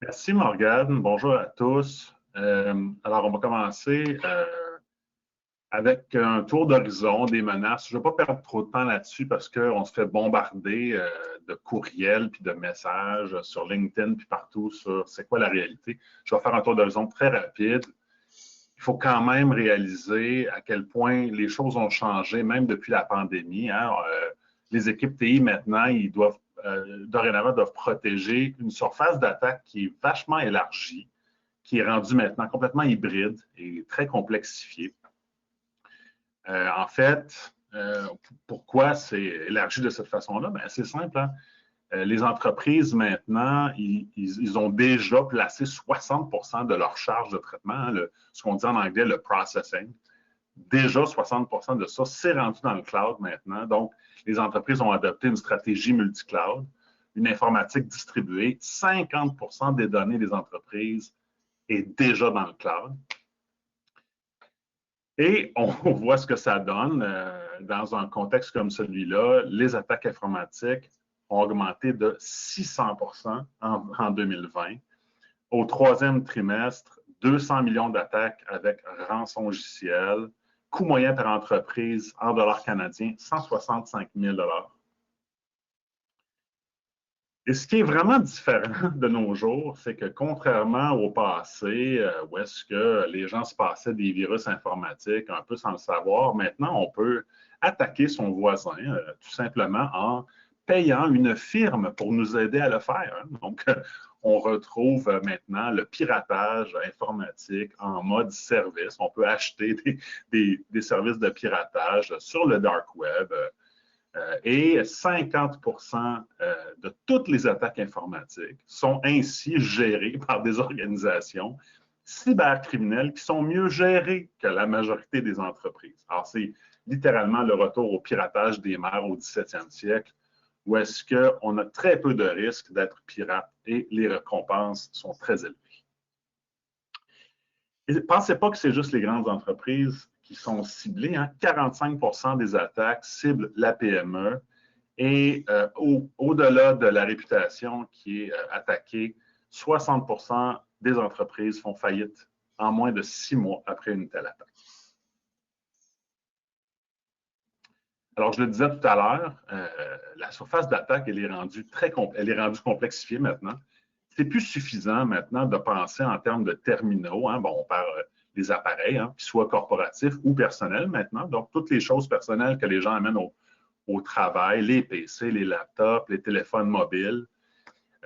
Merci Morgane, bonjour à tous. Alors, on va commencer avec un tour d'horizon des menaces. Je ne vais pas perdre trop de temps là-dessus parce qu'on se fait bombarder de courriels puis de messages sur LinkedIn puis partout sur c'est quoi la réalité. Je vais faire un tour d'horizon très rapide. Il faut quand même réaliser à quel point les choses ont changé, même depuis la pandémie. Hein. Les équipes TI maintenant, ils doivent dorénavant doivent protéger une surface d'attaque qui est vachement élargie, qui est rendue maintenant complètement hybride et très complexifiée. En fait, pourquoi c'est élargi de cette façon-là? Ben, c'est simple. Hein? Les entreprises, maintenant, ils ont déjà placé 60 de leur charge de traitement, hein, ce qu'on dit en anglais le processing. Déjà, 60 de ça, c'est rendu dans le cloud maintenant. Donc, les entreprises ont adopté une stratégie multi-cloud, une informatique distribuée. 50 des données des entreprises est déjà dans le cloud. Et on voit ce que ça donne dans un contexte comme celui-là. Les attaques informatiques ont augmenté de 600 en 2020. Au troisième trimestre, 200 millions d'attaques avec rançongiciel. Coût moyen par entreprise en dollars canadiens, 165 000 $. Et ce qui est vraiment différent de nos jours, c'est que contrairement au passé, où est-ce que les gens se passaient des virus informatiques un peu sans le savoir, maintenant on peut attaquer son voisin tout simplement en payant une firme pour nous aider à le faire. Donc, on retrouve maintenant le piratage informatique en mode service. On peut acheter des services de piratage sur le dark web. Et 50 de toutes les attaques informatiques sont ainsi gérées par des organisations cybercriminelles qui sont mieux gérées que la majorité des entreprises. Alors, c'est littéralement le retour au piratage des mers au 17e siècle, où est-ce qu'on a très peu de risques d'être pirate et les récompenses sont très élevées. Ne pensez pas que c'est juste les grandes entreprises qui sont ciblées. Hein? 45 des attaques ciblent la PME. Et au-delà de la réputation qui est attaquée, 60 des entreprises font faillite en moins de 6 mois après une telle attaque. Alors, je le disais tout à l'heure, la surface d'attaque, elle est rendue complexifiée maintenant. C'est plus suffisant maintenant de penser en termes de terminaux. Hein. Bon, on parle des appareils, hein, qu'ils soient corporatifs ou personnels maintenant. Donc, toutes les choses personnelles que les gens amènent au travail, les PC, les laptops, les téléphones mobiles.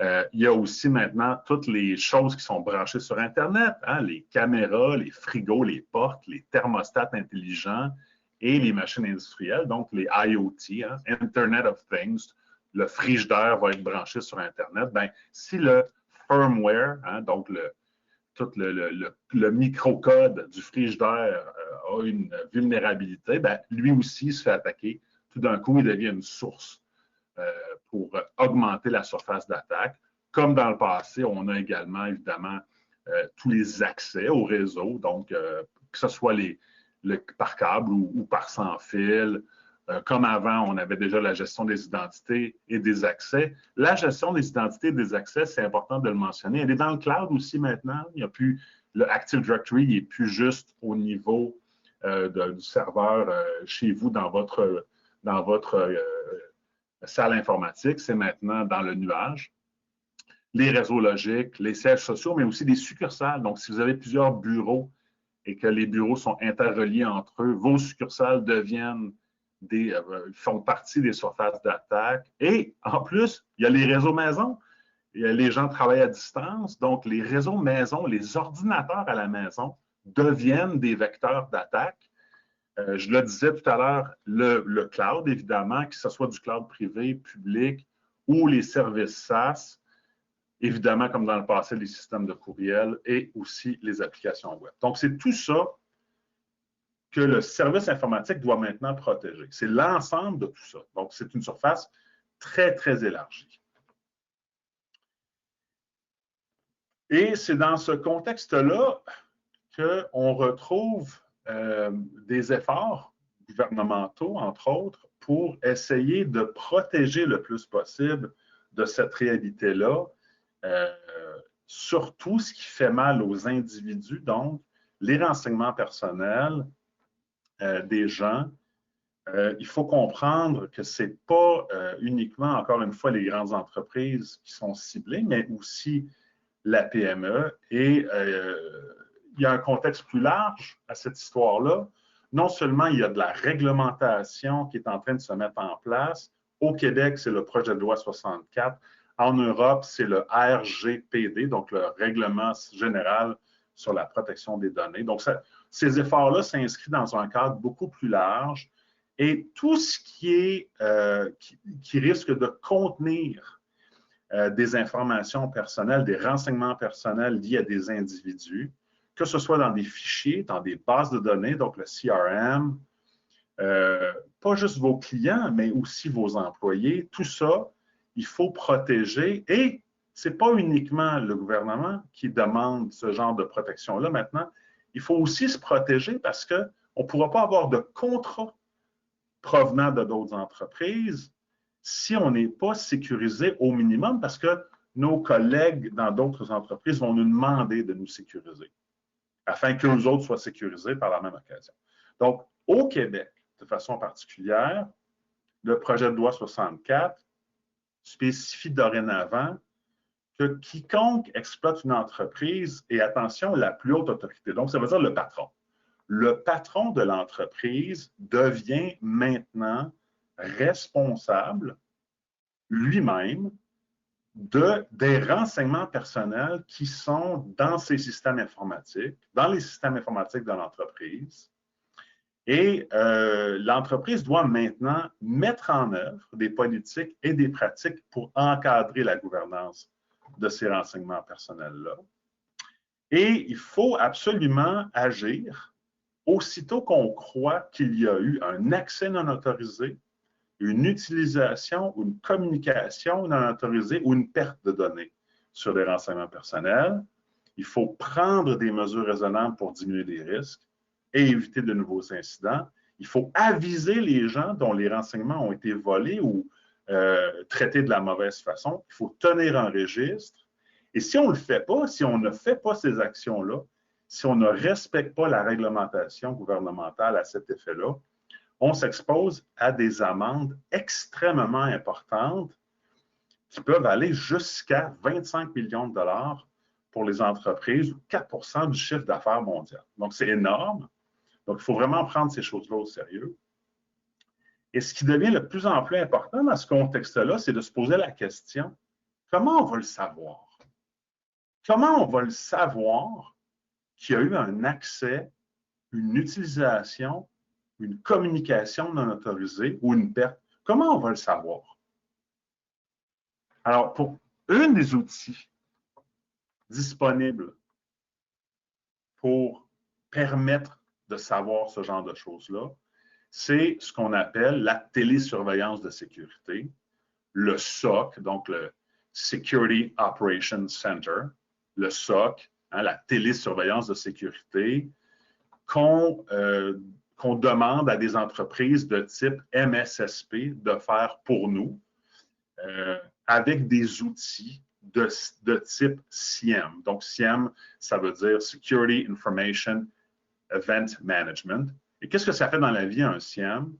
Il y a aussi maintenant toutes les choses qui sont branchées sur Internet, hein, les caméras, les frigos, les portes, les thermostats intelligents et les machines industrielles, donc les IoT, hein, Internet of Things. Le frigidaire va être branché sur Internet. Ben, si le firmware, hein, donc tout le microcode du frigidaire a une vulnérabilité, ben, lui aussi se fait attaquer. Tout d'un coup, il devient une source pour augmenter la surface d'attaque. Comme dans le passé, on a également, évidemment, tous les accès au réseau, donc que ce soit par câble ou par sans fil. Comme avant, on avait déjà la gestion des identités et des accès. La gestion des identités et des accès, c'est important de le mentionner. Elle est dans le cloud aussi maintenant. Il n'y a plus le Active Directory, il n'est plus juste au niveau du serveur chez vous dans votre salle informatique, c'est maintenant dans le nuage. Les réseaux logiques, les sièges sociaux, mais aussi des succursales. Donc, si vous avez plusieurs bureaux et que les bureaux sont interreliés entre eux, vos succursales font partie des surfaces d'attaque. Et en plus, il y a les réseaux maison. Les gens travaillent à distance, donc les réseaux maison, les ordinateurs à la maison deviennent des vecteurs d'attaque. Je le disais tout à l'heure, le cloud, évidemment, que ce soit du cloud privé, public ou les services SaaS, évidemment, comme dans le passé, les systèmes de courriel et aussi les applications web. Donc, c'est tout ça que le service informatique doit maintenant protéger. C'est l'ensemble de tout ça. Donc, c'est une surface très, très élargie. Et c'est dans ce contexte-là qu'on retrouve des efforts gouvernementaux, entre autres, pour essayer de protéger le plus possible de cette réalité-là surtout ce qui fait mal aux individus, donc les renseignements personnels des gens. Il faut comprendre que ce n'est pas uniquement, encore une fois, les grandes entreprises qui sont ciblées, mais aussi la PME. Et il y a un contexte plus large à cette histoire-là. Non seulement il y a de la réglementation qui est en train de se mettre en place. Au Québec, c'est le projet de loi 64. En Europe, c'est le RGPD, donc le Règlement général sur la protection des données. Donc, ces efforts-là s'inscrivent dans un cadre beaucoup plus large. Et tout ce qui risque de contenir des informations personnelles, des renseignements personnels liés à des individus, que ce soit dans des fichiers, dans des bases de données, donc le CRM, pas juste vos clients, mais aussi vos employés, tout ça, il faut protéger. Et ce n'est pas uniquement le gouvernement qui demande ce genre de protection-là maintenant. Il faut aussi se protéger parce qu'on ne pourra pas avoir de contrat provenant de d'autres entreprises si on n'est pas sécurisé au minimum parce que nos collègues dans d'autres entreprises vont nous demander de nous sécuriser afin qu'eux autres soient sécurisés par la même occasion. Donc, au Québec, de façon particulière, le projet de loi 64 spécifie dorénavant que quiconque exploite une entreprise, et attention, la plus haute autorité, donc ça veut dire le patron. Le patron de l'entreprise devient maintenant responsable lui-même des renseignements personnels qui sont dans ses systèmes informatiques, dans les systèmes informatiques de l'entreprise. Et l'entreprise doit maintenant mettre en œuvre des politiques et des pratiques pour encadrer la gouvernance de ces renseignements personnels-là. Et il faut absolument agir aussitôt qu'on croit qu'il y a eu un accès non autorisé, une utilisation ou une communication non autorisée ou une perte de données sur les renseignements personnels. Il faut prendre des mesures raisonnables pour diminuer les risques et éviter de nouveaux incidents. Il faut aviser les gens dont les renseignements ont été volés ou traités de la mauvaise façon. Il faut tenir un registre. Et si on ne le fait pas, si on ne fait pas ces actions-là, si on ne respecte pas la réglementation gouvernementale à cet effet-là, on s'expose à des amendes extrêmement importantes qui peuvent aller jusqu'à 25 millions de dollars pour les entreprises ou 4 % du chiffre d'affaires mondial. Donc, c'est énorme. Donc, il faut vraiment prendre ces choses-là au sérieux. Et ce qui devient de plus en plus important dans ce contexte-là, c'est de se poser la question, comment on va le savoir? Comment on va le savoir qu'il y a eu un accès, une utilisation, une communication non autorisée ou une perte? Comment on va le savoir? Alors, pour un des outils disponibles pour permettre de savoir ce genre de choses-là, c'est ce qu'on appelle la télésurveillance de sécurité, le SOC, donc le Security Operations Center, le SOC, hein, la télésurveillance de sécurité, qu'on demande à des entreprises de type MSSP de faire pour nous avec des outils de type SIEM. Donc, SIEM, ça veut dire Security Information Event Management. Et qu'est-ce que ça fait dans la vie, un SIEM?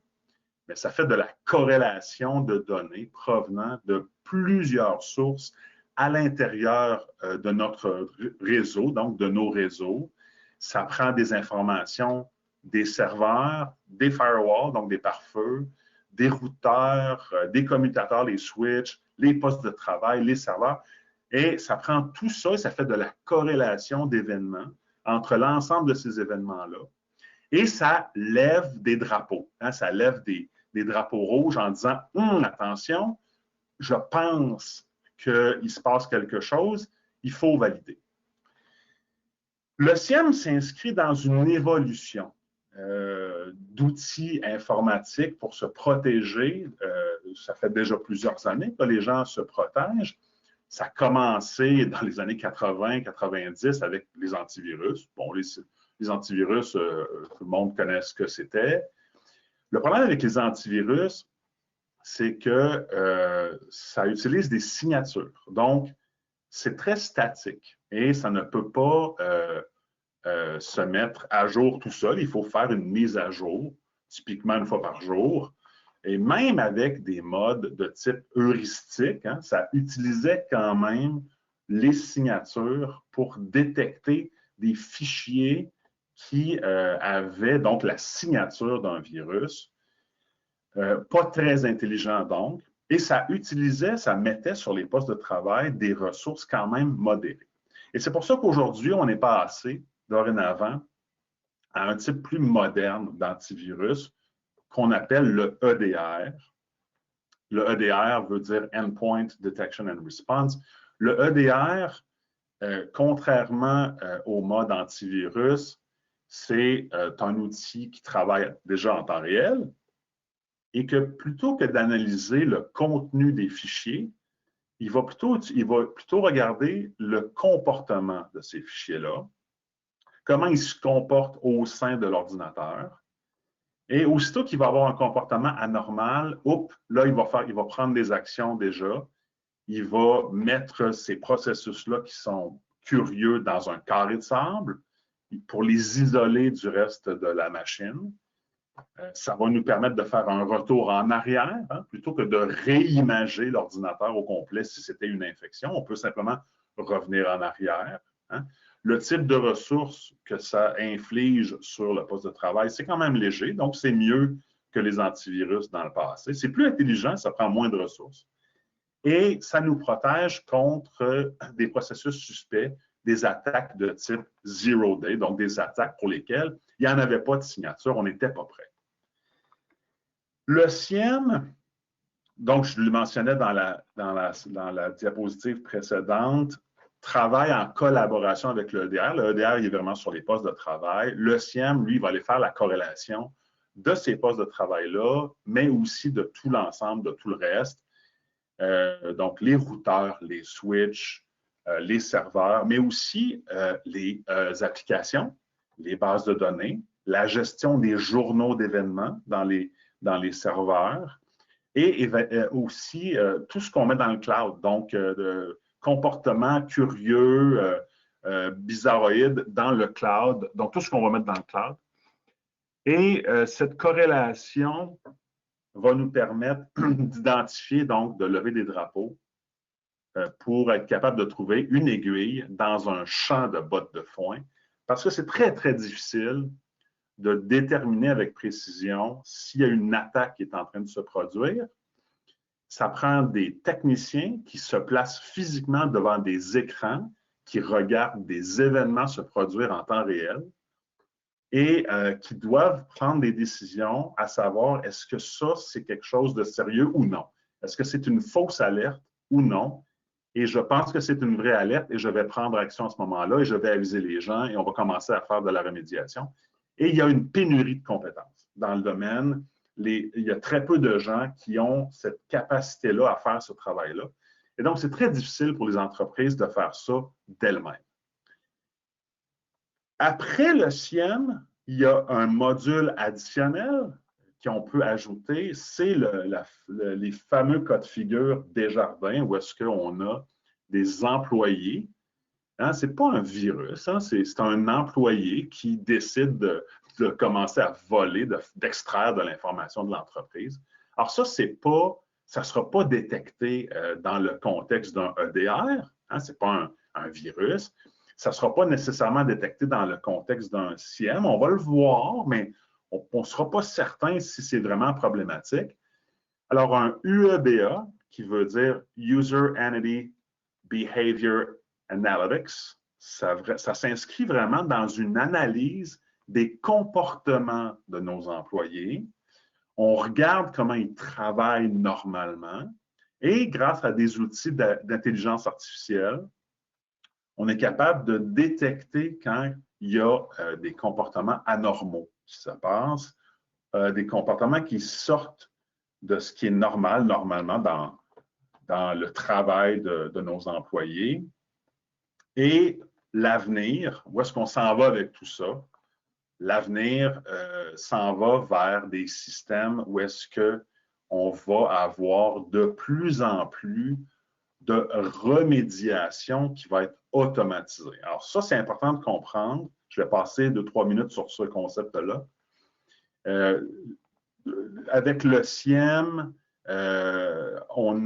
Bien, ça fait de la corrélation de données provenant de plusieurs sources à l'intérieur de notre réseau, donc de nos réseaux. Ça prend des informations des serveurs, des firewalls, donc des pare-feux, des routeurs, des commutateurs, les switches, les postes de travail, les serveurs. Et ça prend tout ça et ça fait de la corrélation d'événements entre l'ensemble de ces événements-là. Et ça lève des drapeaux. Hein, ça lève des drapeaux rouges en disant « Attention, je pense qu'il se passe quelque chose, il faut valider. » Le SIEM s'inscrit dans une évolution d'outils informatiques pour se protéger. Ça fait déjà plusieurs années que les gens se protègent. Ça a commencé dans les années 80-90 avec les antivirus. Bon, les antivirus, tout le monde connaît ce que c'était. Le problème avec les antivirus, c'est que ça utilise des signatures. Donc, c'est très statique et ça ne peut pas se mettre à jour tout seul. Il faut faire une mise à jour, typiquement une fois par jour. Et même avec des modes de type heuristique, hein, ça utilisait quand même les signatures pour détecter des fichiers qui avaient donc la signature d'un virus. Pas très intelligent donc. Et ça utilisait, ça mettait sur les postes de travail des ressources quand même modérées. Et c'est pour ça qu'aujourd'hui, on est passé dorénavant à un type plus moderne d'antivirus qu'on appelle le EDR. Le EDR veut dire Endpoint Detection and Response. Le EDR, contrairement au mode antivirus, c'est un outil qui travaille déjà en temps réel et que plutôt que d'analyser le contenu des fichiers, il va plutôt regarder le comportement de ces fichiers-là, comment ils se comportent au sein de l'ordinateur. Et aussitôt qu'il va avoir un comportement anormal, là, il va prendre des actions déjà. Il va mettre ces processus-là qui sont curieux dans un carré de sable pour les isoler du reste de la machine. Ça va nous permettre de faire un retour en arrière, hein, plutôt que de réimager l'ordinateur au complet si c'était une infection. On peut simplement revenir en arrière. Hein. Le type de ressources que ça inflige sur le poste de travail, c'est quand même léger, donc c'est mieux que les antivirus dans le passé. C'est plus intelligent, ça prend moins de ressources. Et ça nous protège contre des processus suspects, des attaques de type zero day, donc des attaques pour lesquelles il n'y en avait pas de signature, on n'était pas prêt. Le SIEM, donc je le mentionnais dans la diapositive précédente, travaille en collaboration avec le EDR. Le EDR, il est vraiment sur les postes de travail. Le SIEM, lui, va aller faire la corrélation de ces postes de travail-là, mais aussi de tout l'ensemble, de tout le reste. Donc, les routeurs, les switches, les serveurs, mais aussi les applications, les bases de données, la gestion des journaux d'événements dans les serveurs et aussi tout ce qu'on met dans le cloud, donc de comportements curieux, bizarroïdes dans le cloud, donc tout ce qu'on va mettre dans le cloud. Et cette corrélation va nous permettre d'identifier, donc de lever des drapeaux pour être capable de trouver une aiguille dans un champ de bottes de foin, parce que c'est très, très difficile de déterminer avec précision s'il y a une attaque qui est en train de se produire. Ça prend des techniciens qui se placent physiquement devant des écrans, qui regardent des événements se produire en temps réel et qui doivent prendre des décisions à savoir est-ce que ça, c'est quelque chose de sérieux ou non? Est-ce que c'est une fausse alerte ou non? Et je pense que c'est une vraie alerte et je vais prendre action à ce moment-là et je vais aviser les gens et on va commencer à faire de la remédiation. Et il y a une pénurie de compétences dans le domaine. Il y a très peu de gens qui ont cette capacité-là à faire ce travail-là. Et donc, c'est très difficile pour les entreprises de faire ça d'elles-mêmes. Après le SIEM, il y a un module additionnel qu'on peut ajouter, c'est les fameux cas de figure Desjardins, où est-ce qu'on a des employés. Hein, ce n'est pas un virus, hein, c'est un employé qui décide de commencer à voler, d'extraire de l'information de l'entreprise. Alors ça, ça ne sera pas détecté dans le contexte d'un EDR, hein, ce n'est pas un virus. Ça ne sera pas nécessairement détecté dans le contexte d'un SIEM. On va le voir, mais on ne sera pas certain si c'est vraiment problématique. Alors, un UEBA, qui veut dire User Entity Behavior Analytics, ça s'inscrit vraiment dans une analyse des comportements de nos employés. On regarde comment ils travaillent normalement et grâce à des outils d'intelligence artificielle, on est capable de détecter quand il y a des comportements anormaux qui se passent, des comportements qui sortent de ce qui est normal, normalement, dans le travail de nos employés. Et l'avenir, où est-ce qu'on s'en va avec tout ça? L'avenir s'en va vers des systèmes où est-ce qu'on va avoir de plus en plus de remédiation qui va être automatisé. Alors ça, c'est important de comprendre. Je vais passer 2-3 minutes sur ce concept-là. Avec le SIEM, on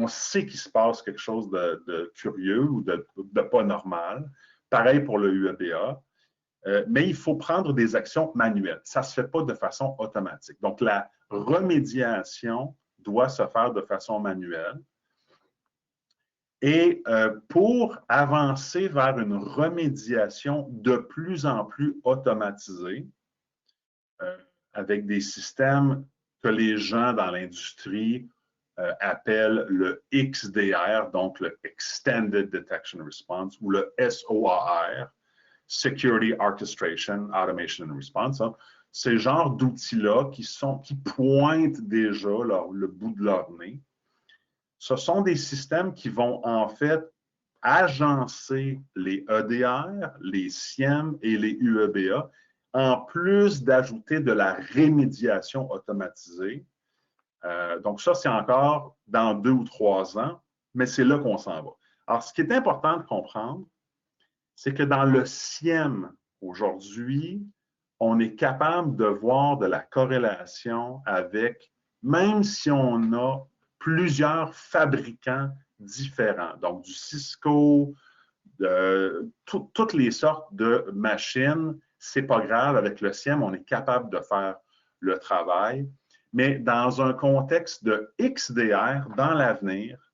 sait qu'il se passe quelque chose de curieux ou de pas normal. Pareil pour le UEBA. Mais il faut prendre des actions manuelles. Ça ne se fait pas de façon automatique. Donc, la remédiation doit se faire de façon manuelle. Et pour avancer vers une remédiation de plus en plus automatisée, avec des systèmes que les gens dans l'industrie appellent le XDR, donc le Extended Detection Response, ou le SOAR, Security Orchestration, Automation and Response. Hein. Ces genres d'outils-là qui pointent déjà le bout de leur nez, ce sont des systèmes qui vont en fait agencer les EDR, les SIEM et les UEBA, en plus d'ajouter de la rémédiation automatisée. Donc ça, c'est encore dans 2 ou 3 ans, mais c'est là qu'on s'en va. Alors, ce qui est important de comprendre, c'est que dans le SIEM, aujourd'hui, on est capable de voir de la corrélation avec, même si on a plusieurs fabricants différents, donc du Cisco, toutes les sortes de machines, c'est pas grave, avec le SIEM, on est capable de faire le travail, mais dans un contexte de XDR, dans l'avenir,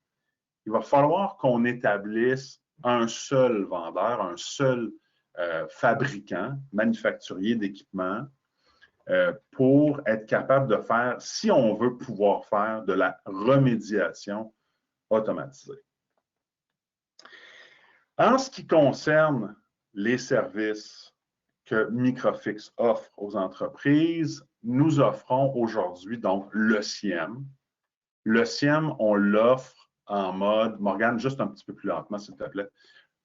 il va falloir qu'on établisse un seul vendeur, un seul fabricant, manufacturier d'équipements, pour être capable de faire, si on veut pouvoir faire de la remédiation automatisée. En ce qui concerne les services que Microfix offre aux entreprises, nous offrons aujourd'hui donc le SIEM. Le SIEM, on l'offre en mode, Morgane, juste un petit peu plus lentement, s'il te plaît.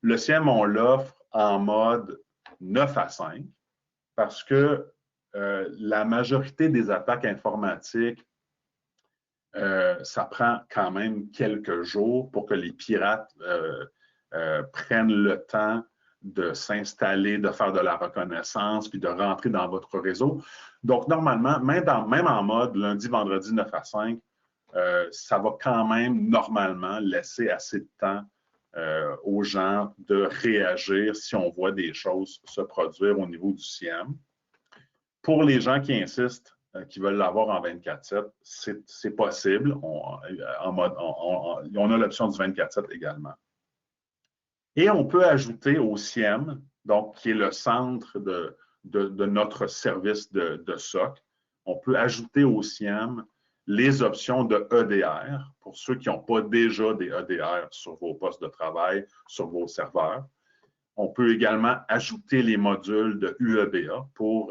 Le SIEM, on l'offre en mode 9 à 5 parce que la majorité des attaques informatiques, ça prend quand même quelques jours pour que les pirates prennent le temps de s'installer, de faire de la reconnaissance, puis de rentrer dans votre réseau. Donc, normalement, même en mode lundi, vendredi 9 à 5, ça va quand même normalement laisser assez de temps aux gens de réagir si on voit des choses se produire au niveau du SIEM. Pour les gens qui insistent, qui veulent l'avoir en 24/7, c'est possible. On a l'option du 24/7 également. Et on peut ajouter au SIEM, donc qui est le centre de notre service de SOC, on peut ajouter au SIEM les options de EDR pour ceux qui n'ont pas déjà des EDR sur vos postes de travail, sur vos serveurs. On peut également ajouter les modules de UEBA pour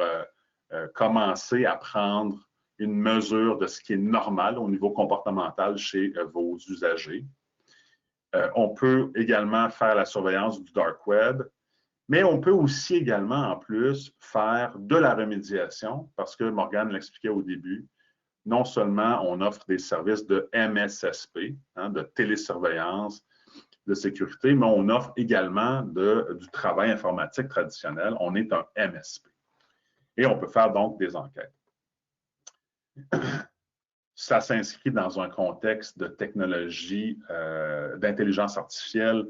commencer à prendre une mesure de ce qui est normal au niveau comportemental chez vos usagers. On peut également faire la surveillance du dark web, mais on peut aussi également, en plus, faire de la remédiation, parce que Morgane l'expliquait au début, non seulement on offre des services de MSSP, hein, de télésurveillance, de sécurité, mais on offre également du travail informatique traditionnel. On est un MSP. Et on peut faire donc des enquêtes. Ça s'inscrit dans un contexte de technologie d'intelligence artificielle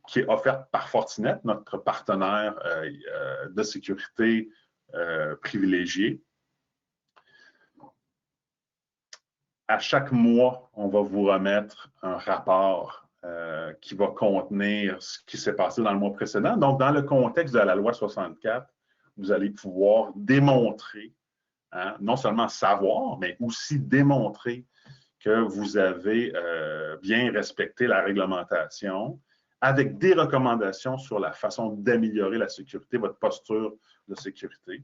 qui est offerte par Fortinet, notre partenaire de sécurité privilégié. À chaque mois, on va vous remettre un rapport qui va contenir ce qui s'est passé dans le mois précédent. Donc, dans le contexte de la loi 64, vous allez pouvoir démontrer, hein, non seulement savoir, mais aussi démontrer que vous avez bien respecté la réglementation avec des recommandations sur la façon d'améliorer la sécurité, votre posture de sécurité.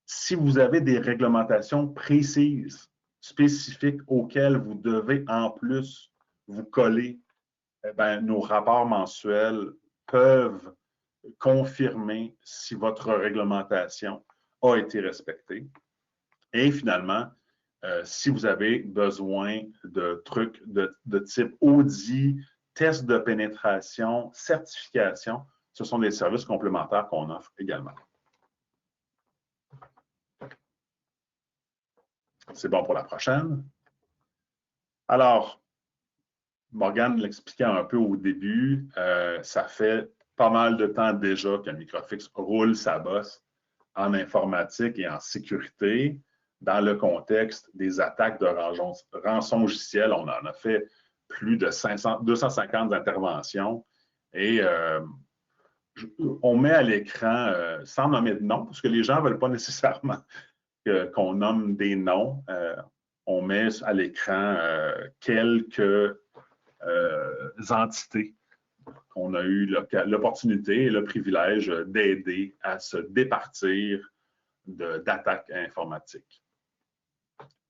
Si vous avez des réglementations précises, spécifiques auxquelles vous devez en plus vous coller, eh bien, nos rapports mensuels peuvent confirmer si votre réglementation a été respectée. Et finalement, si vous avez besoin de trucs de type audit, test de pénétration, certification, ce sont des services complémentaires qu'on offre également. C'est bon pour la prochaine. Alors, Morgane l'expliquait un peu au début, ça fait pas mal de temps déjà que Microfix roule sa bosse en informatique et en sécurité dans le contexte des attaques de rançongiciel. On en a fait plus de 250 interventions et on met à l'écran, sans nommer de nom, parce que les gens ne veulent pas nécessairement qu'on nomme des noms, on met à l'écran quelques entités qu'on a eu l'opportunité et le privilège d'aider à se départir d'attaques informatiques.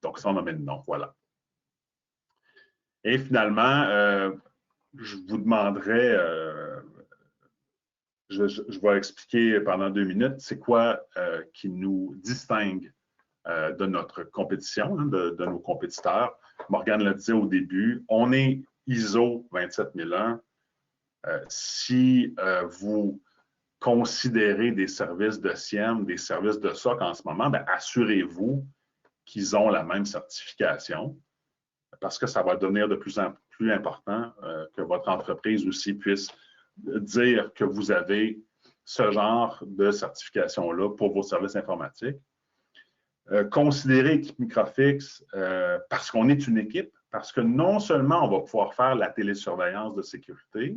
Donc, sans nommer de nom, voilà. Et finalement, je vous demanderai, je vais expliquer pendant 2 minutes, c'est quoi qui nous distingue de notre compétition, hein, de nos compétiteurs. Morgane le disait au début, on est ISO 27001. Si vous considérez des services de SIEM, des services de SOC en ce moment, assurez-vous qu'ils ont la même certification parce que ça va devenir de plus en plus important que votre entreprise aussi puisse dire que vous avez ce genre de certification-là pour vos services informatiques. Considérez équipe Microfix parce qu'on est une équipe, parce que non seulement on va pouvoir faire la télésurveillance de sécurité,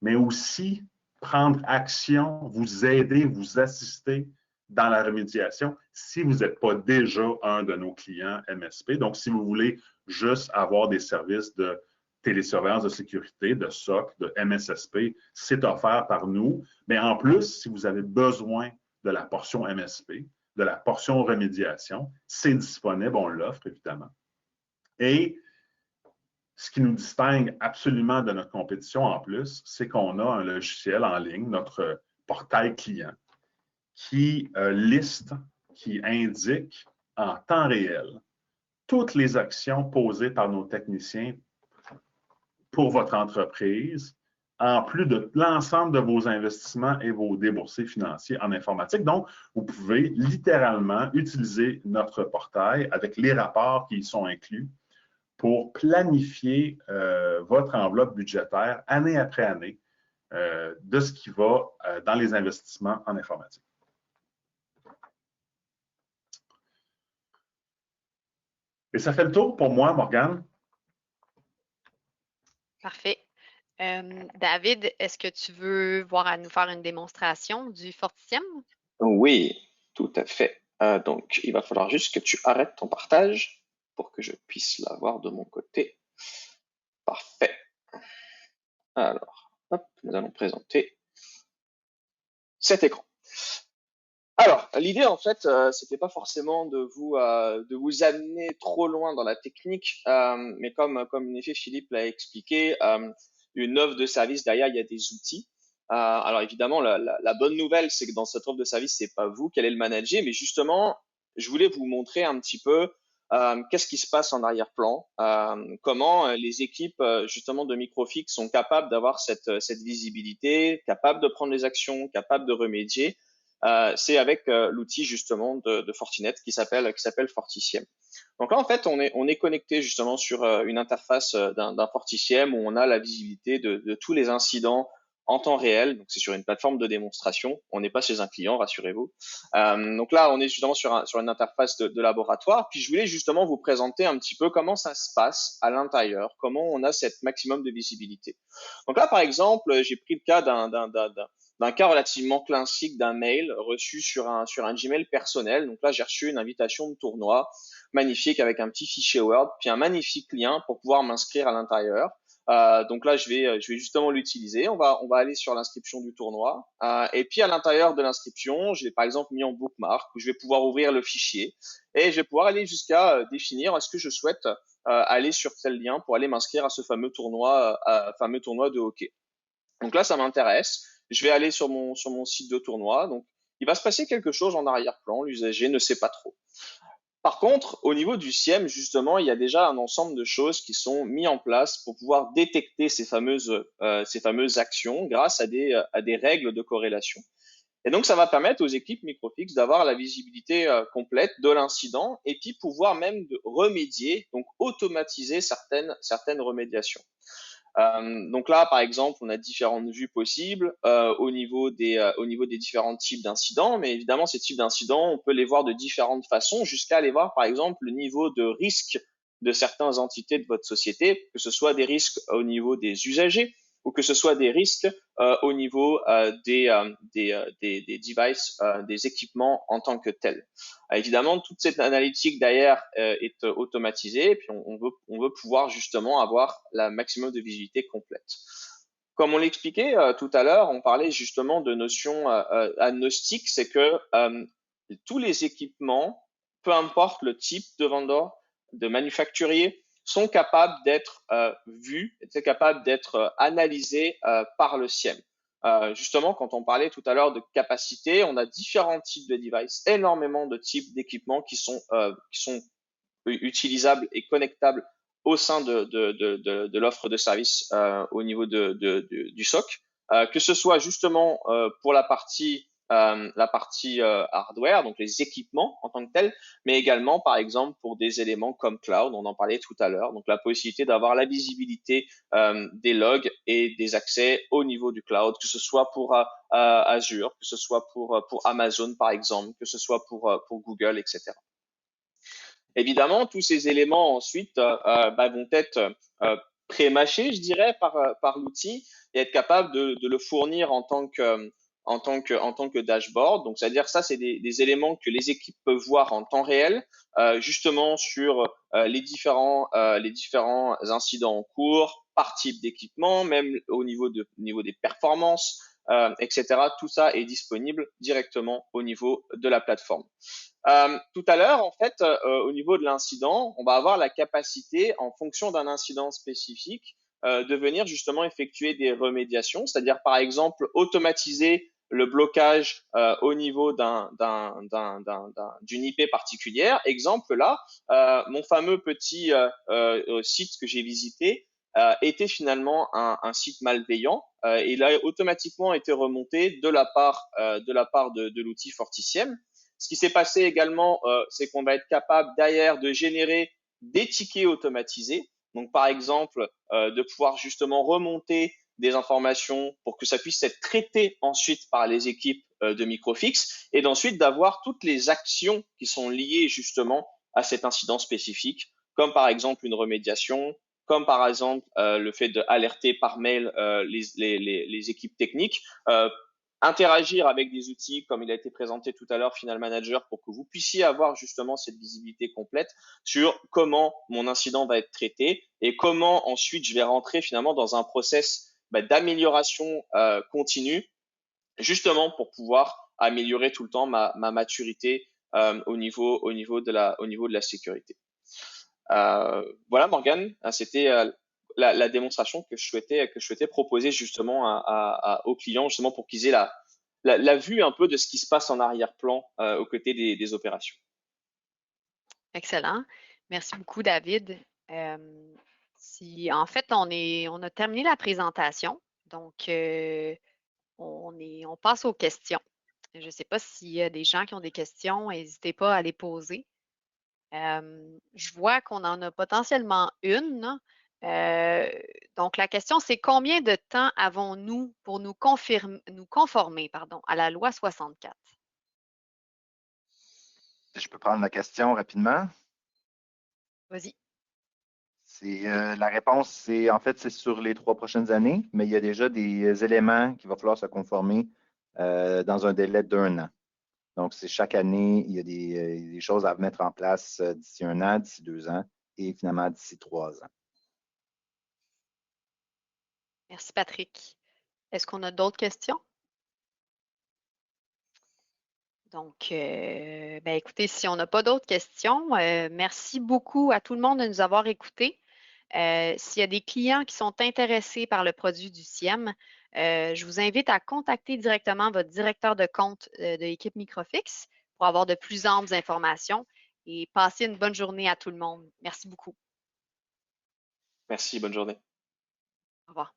mais aussi prendre action, vous aider, vous assister dans la remédiation si vous n'êtes pas déjà un de nos clients MSP. Donc, si vous voulez juste avoir des services de télésurveillance de sécurité, de SOC, de MSSP, c'est offert par nous. Mais en plus, si vous avez besoin de la portion MSP, de la portion remédiation, c'est disponible, on l'offre évidemment. Et ce qui nous distingue absolument de notre compétition en plus, c'est qu'on a un logiciel en ligne, notre portail client, qui liste, qui indique en temps réel toutes les actions posées par nos techniciens pour votre entreprise, en plus de l'ensemble de vos investissements et vos déboursés financiers en informatique. Donc, vous pouvez littéralement utiliser notre portail avec les rapports qui y sont inclus pour planifier votre enveloppe budgétaire année après année de ce qui va dans les investissements en informatique. Et ça fait le tour pour moi, Morgane. Parfait. David, est-ce que tu veux nous faire une démonstration du Forticium? Oui, tout à fait. Donc, il va falloir juste que tu arrêtes ton partage pour que je puisse l'avoir de mon côté. Parfait. Alors, hop, nous allons présenter cet écran. Alors, l'idée, en fait, c'était pas forcément de vous amener trop loin dans la technique, mais comme en effet Philippe l'a expliqué, une offre de service derrière, il y a des outils. Alors évidemment, la bonne nouvelle, c'est que dans cette offre de service, c'est pas vous qui allez le manager, mais justement, je voulais vous montrer un petit peu qu'est-ce qui se passe en arrière-plan, comment les équipes justement de Microfix sont capables d'avoir cette visibilité, capables de prendre les actions, capables de remédier. C'est avec l'outil justement de Fortinet qui s'appelle Forticiem. Donc là, en fait, on est connecté justement sur une interface d'un Forticiem où on a la visibilité de tous les incidents en temps réel. Donc c'est sur une plateforme de démonstration. On n'est pas chez un client, rassurez-vous. Donc là, on est justement sur une interface de laboratoire. Puis je voulais justement vous présenter un petit peu comment ça se passe à l'intérieur, comment on a cette maximum de visibilité. Donc là, par exemple, j'ai pris le cas d'un cas relativement classique d'un mail reçu sur un Gmail personnel. Donc là, j'ai reçu une invitation de tournoi magnifique avec un petit fichier Word, puis un magnifique lien pour pouvoir m'inscrire à l'intérieur. Donc là, je vais justement l'utiliser. On va aller sur l'inscription du tournoi. Et puis à l'intérieur de l'inscription, je l'ai par exemple mis en bookmark où je vais pouvoir ouvrir le fichier et je vais pouvoir aller jusqu'à définir est-ce que je souhaite aller sur tel lien pour aller m'inscrire à ce fameux tournoi de hockey. Donc là, ça m'intéresse. Je vais aller sur mon site de tournoi. Donc, il va se passer quelque chose en arrière-plan. L'usager ne sait pas trop. Par contre, au niveau du SIEM, justement, il y a déjà un ensemble de choses qui sont mises en place pour pouvoir détecter ces fameuses actions grâce à des règles de corrélation. Et donc, ça va permettre aux équipes Microfix d'avoir la visibilité complète de l'incident et puis pouvoir même remédier, donc automatiser certaines remédiations. Donc là, par exemple, on a différentes vues possibles au niveau des différents types d'incidents, mais évidemment, ces types d'incidents, on peut les voir de différentes façons, jusqu'à aller voir, par exemple, le niveau de risque de certaines entités de votre société, que ce soit des risques au niveau des usagers ou que ce soit des risques au niveau des devices, des équipements en tant que tels. Évidemment, toute cette analytique derrière est automatisée et puis on veut pouvoir justement avoir la maximum de visibilité complète. Comme on l'expliquait tout à l'heure, on parlait justement de notions agnostiques, c'est que tous les équipements, peu importe le type de vendeur, de manufacturier, sont capables d'être vus, sont capables d'être analysés par le SIEM. Justement, quand on parlait tout à l'heure de capacité, on a différents types de devices, énormément de types d'équipements qui sont utilisables et connectables au sein de l'offre de service au niveau du SOC, que ce soit justement pour la partie hardware, donc les équipements en tant que tels, mais également par exemple pour des éléments comme cloud, on en parlait tout à l'heure, donc la possibilité d'avoir la visibilité des logs et des accès au niveau du cloud, que ce soit pour Azure, que ce soit pour Amazon par exemple, que ce soit pour Google, etc. Évidemment, tous ces éléments ensuite vont être pré-mâchés, je dirais, par l'outil et être capable de le fournir en tant que dashboard. Donc, c'est-à-dire ça, c'est des éléments que les équipes peuvent voir en temps réel, justement sur les différents incidents en cours, par type d'équipement, même au niveau des performances, etc. Tout ça est disponible directement au niveau de la plateforme. Tout à l'heure, en fait, au niveau de l'incident, on va avoir la capacité, en fonction d'un incident spécifique, de venir justement effectuer des remédiations, c'est-à-dire par exemple automatiser le blocage au niveau d'une IP particulière. Exemple là, mon fameux petit site que j'ai visité était finalement un site malveillant et il a automatiquement été remonté de la part de l'outil Fortisiem. Ce qui s'est passé également, c'est qu'on va être capable derrière de générer des tickets automatisés. Donc, par exemple, de pouvoir justement remonter des informations pour que ça puisse être traité ensuite par les équipes de Microfix et d'ensuite d'avoir toutes les actions qui sont liées justement à cet incident spécifique, comme par exemple une remédiation, comme par exemple le fait d'alerter par mail les équipes techniques, interagir avec des outils comme il a été présenté tout à l'heure, Final Manager, pour que vous puissiez avoir justement cette visibilité complète sur comment mon incident va être traité et comment ensuite je vais rentrer finalement dans un process d'amélioration continue, justement pour pouvoir améliorer tout le temps ma maturité au niveau de la sécurité. Voilà Morgane, c'était la démonstration que je souhaitais proposer justement aux clients, justement pour qu'ils aient la vue un peu de ce qui se passe en arrière-plan aux côtés des opérations. Excellent. Merci beaucoup, David. En fait, on a terminé la présentation, donc on passe aux questions. Je ne sais pas s'il y a des gens qui ont des questions, n'hésitez pas à les poser. Je vois qu'on en a potentiellement une. Donc, la question, c'est combien de temps avons-nous pour nous conformer à la loi 64? Je peux prendre la question rapidement. Vas-y. La réponse, c'est sur les 3 prochaines années, mais il y a déjà des éléments qu'il va falloir se conformer dans un délai d'1 an. Donc, c'est chaque année, il y a des choses à mettre en place d'ici 1 an, d'ici 2 ans et finalement d'ici 3 ans. Merci, Patrick. Est-ce qu'on a d'autres questions? Donc, écoutez, si on n'a pas d'autres questions, merci beaucoup à tout le monde de nous avoir écoutés. S'il y a des clients qui sont intéressés par le produit du SIEM, je vous invite à contacter directement votre directeur de compte de l'équipe Microfix pour avoir de plus amples informations. et passez une bonne journée à tout le monde. Merci beaucoup. Merci, bonne journée. Au revoir.